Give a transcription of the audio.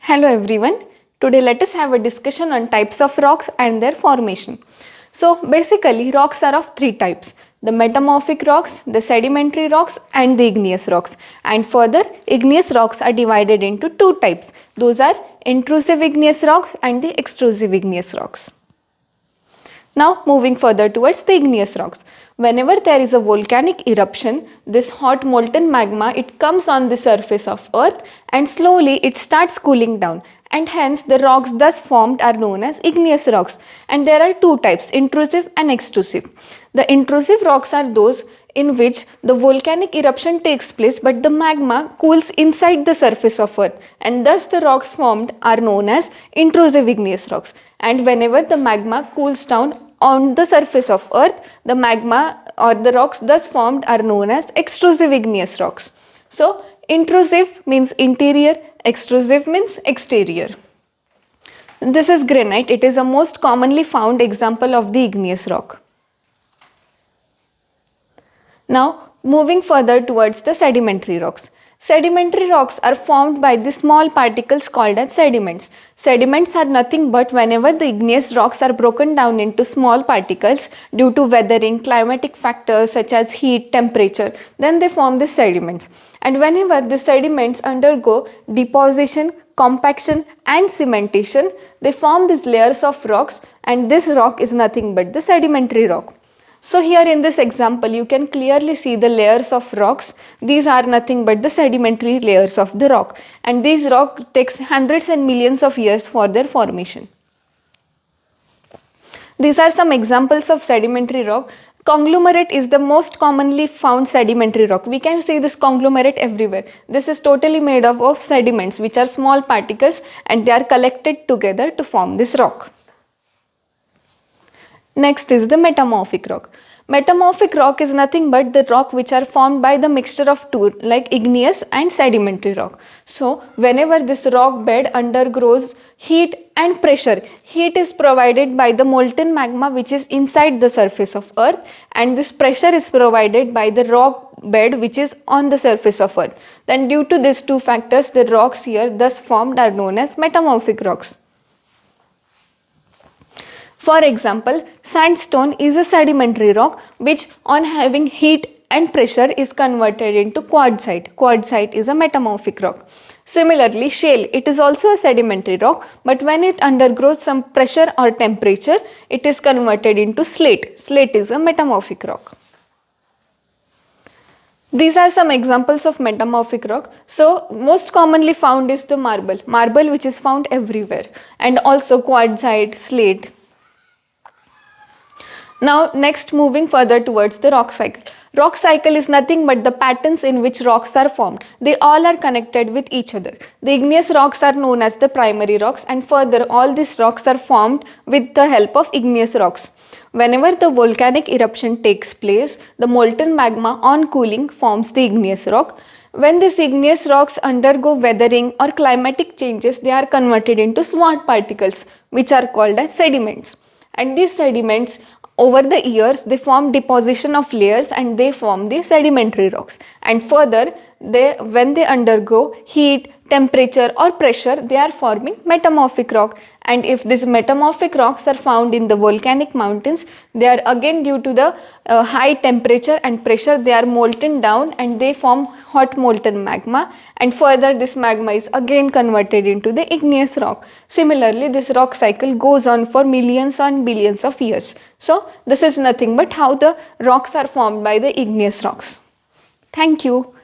Hello everyone. Today let us have a discussion on types of rocks and their formation. So basically rocks are of three types: the metamorphic rocks, the sedimentary rocks and the igneous rocks. And further, igneous rocks are divided into two types. Those are intrusive igneous rocks and the extrusive igneous rocks. Now moving further towards the igneous rocks. Whenever there is a volcanic eruption, this hot molten magma, it comes on the surface of earth and slowly it starts cooling down, and hence the rocks thus formed are known as igneous rocks. And there are two types, intrusive and extrusive. The intrusive rocks are those in which the volcanic eruption takes place but the magma cools inside the surface of earth, and thus the rocks formed are known as intrusive igneous rocks. And whenever the magma cools down on the surface of earth, the magma or the rocks thus formed are known as extrusive igneous rocks. So intrusive means interior, extrusive means exterior. This is granite. It is a most commonly found example of the igneous rock. Now moving further towards the sedimentary rocks. Sedimentary rocks are formed by the small particles called as sediments. Sediments are nothing but whenever the igneous rocks are broken down into small particles due to weathering, climatic factors such as heat, temperature, then they form the sediments. And whenever the sediments undergo deposition, compaction and cementation, they form these layers of rocks, and this rock is nothing but the sedimentary rock. So here in this example, you can clearly see the layers of rocks. These are nothing but the sedimentary layers of the rock, and these rocks takes hundreds and millions of years for their formation. These are some examples of sedimentary rock. Conglomerate is the most commonly found sedimentary rock. We can see this conglomerate everywhere. This is totally made up of sediments, which are small particles, and they are collected together to form this rock. Next is the metamorphic rock. Metamorphic rock is nothing but the rock which are formed by the mixture of two, like igneous and sedimentary rock. So whenever this rock bed undergoes heat and pressure, heat is provided by the molten magma which is inside the surface of earth, and this pressure is provided by the rock bed which is on the surface of earth. Then due to these two factors, the rocks here thus formed are known as metamorphic rocks. For example, sandstone is a sedimentary rock which on having heat and pressure is converted into quartzite. Quartzite is a metamorphic rock. Similarly, shale, it is also a sedimentary rock, but when it undergoes some pressure or temperature, it is converted into slate. Slate is a metamorphic rock. These are some examples of metamorphic rock. So most commonly found is the marble. Marble which is found everywhere, and also quartzite, slate. Now next, moving further towards the rock cycle. Rock cycle is nothing but the patterns in which rocks are formed. They all are connected with each other. The igneous rocks are known as the primary rocks, and further all these rocks are formed with the help of igneous rocks. Whenever the volcanic eruption takes place, the molten magma on cooling forms the igneous rock. When these igneous rocks undergo weathering or climatic changes, they are converted into small particles which are called as sediments. And these sediments, over the years, they form deposition of layers and they form the sedimentary rocks. And further, when they undergo heat, temperature or pressure, they are forming metamorphic rock. And if these metamorphic rocks are found in the volcanic mountains, they are again due to the high temperature and pressure, they are molten down and they form hot molten magma, and further this magma is again converted into the igneous rock. Similarly, this rock cycle goes on for millions and billions of years. So this is nothing but how the rocks are formed by the igneous rocks. Thank you.